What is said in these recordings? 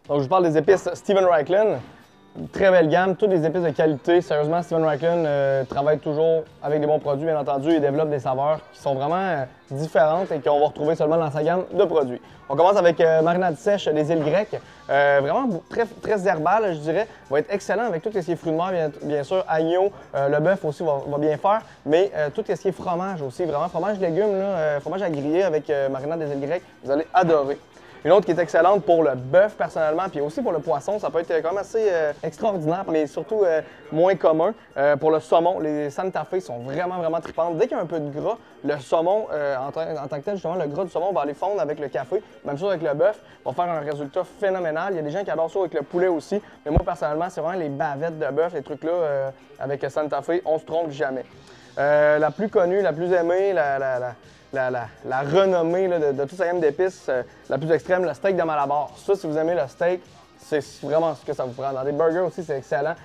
Donc, je vous parle des épices Steven Raichlen. Très belle gamme, toutes des épices de qualité. Sérieusement, Steven Raichlen travaille toujours avec des bons produits, bien entendu. Il développe des saveurs qui sont vraiment différentes et qu'on va retrouver seulement dans sa gamme de produits. On commence avec marinade sèche des îles grecques. Vraiment très herbal, je dirais. Va être excellent avec tout ce qui est fruits de mer, bien sûr. Agneau, le bœuf aussi va bien faire. Mais tout ce qui est fromage aussi, vraiment fromage légumes, fromage à griller avec marinade des îles grecques, vous allez adorer. Une autre qui est excellente pour le bœuf personnellement, puis aussi pour le poisson, ça peut être quand même assez extraordinaire, mais surtout moins commun. Pour le saumon, les Santa Fe sont vraiment tripantes. Dès qu'il y a un peu de gras, le saumon, en tant que tel, justement, le gras du saumon va aller fondre avec le café. Même chose avec le bœuf, va faire un résultat phénoménal. Il y a des gens qui adorent ça avec le poulet aussi, mais moi personnellement, c'est vraiment les bavettes de bœuf, les trucs-là avec Santa Fe, on se trompe jamais. La plus connue, la plus aimée, la renommée de toute sa gamme d'épices, la plus extrême, le steak de Malabar. Ça, si vous aimez le steak, c'est vraiment ce que ça vous prend. Dans des burgers aussi, c'est excellent.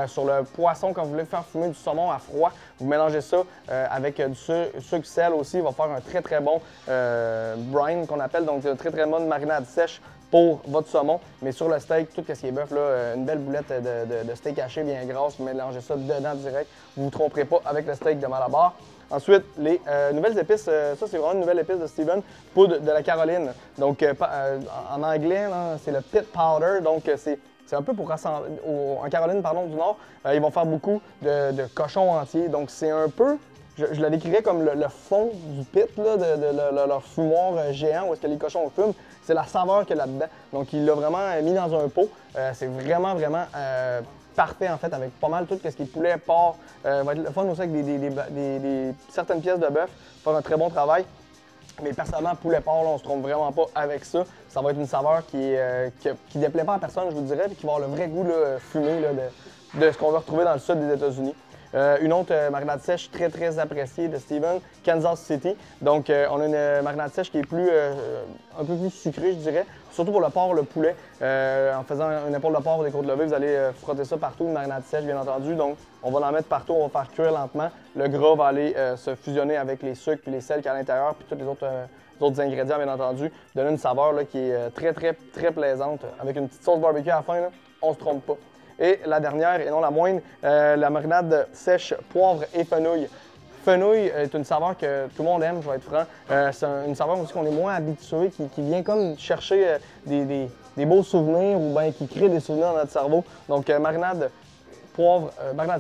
Sur le poisson, quand vous voulez faire fumer du saumon à froid, vous mélangez ça avec du sucre sel aussi. Il va faire un très bon brine qu'on appelle, donc une très bonne marinade sèche pour votre saumon. Mais sur le steak, tout ce qui est bœuf, là, une belle boulette de steak haché bien grasse, vous mélangez ça dedans direct. Vous ne vous tromperez pas avec le steak de Malabar. Ensuite, les nouvelles épices, ça c'est vraiment une nouvelle épice de Steven, poudre de la Caroline. Donc en anglais, c'est le pit powder, donc c'est un peu pour rassembler, en Caroline pardon, du Nord, ils vont faire beaucoup de cochons entiers. Donc c'est un peu, je la décrirais comme le fond du pit là, de leur fumoir géant où est-ce que les cochons fument. C'est la saveur qu'il y a là-dedans. Donc il l'a vraiment mis dans un pot. C'est vraiment parfait en fait avec pas mal tout ce qui est poulet, porc. Va être le fun aussi avec certaines pièces de bœuf, faire un très bon travail. Mais personnellement, poulet porc, là, on se trompe vraiment pas avec ça. Ça va être une saveur qui déplaît pas à personne, je vous dirais, puis qui va avoir le vrai goût là, fumé là, de ce qu'on va retrouver dans le sud des États-Unis. Une autre marinade sèche très appréciée de Steven, Kansas City. Donc, on a une marinade sèche qui est un peu plus sucrée, je dirais. Surtout pour le porc, le poulet. En faisant une épaule de porc ou des côtes levées, vous allez frotter ça partout, une marinade sèche, bien entendu. Donc, on va en mettre partout, on va faire cuire lentement. Le gras va aller se fusionner avec les sucres puis les sels qu'il y a à l'intérieur, puis tous les autres ingrédients, bien entendu. Donner une saveur là, qui est très plaisante. Avec une petite sauce barbecue à la fin, là, on se trompe pas. Et la dernière, et non la moindre, la marinade sèche poivre et fenouil. Fenouil est une saveur que tout le monde aime, je vais être franc. C'est une saveur aussi qu'on est moins habitué, qui vient comme chercher des beaux souvenirs ou bien qui crée des souvenirs dans notre cerveau. Donc marinade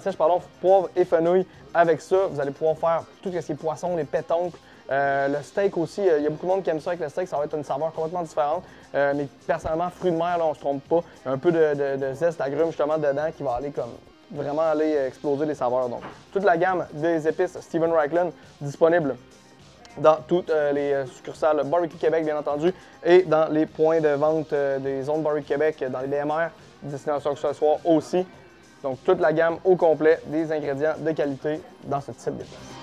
sèche, poivre et fenouil. Avec ça, vous allez pouvoir faire tout ce qui est poisson, les pétoncles. Le steak aussi, il y a beaucoup de monde qui aime ça avec le steak, ça va être une saveur complètement différente. Mais personnellement, fruits de mer, là, on se trompe pas. Un peu de zeste d'agrumes justement dedans qui va aller comme vraiment aller exploser les saveurs. Donc, toute la gamme des épices Steven Raichlen disponible dans toutes les succursales Barbecue Québec, bien entendu, et dans les points de vente des zones Barbecue Québec, dans les DMR, Destination Accessoires aussi. Donc, toute la gamme au complet des ingrédients de qualité dans ce type d'épices.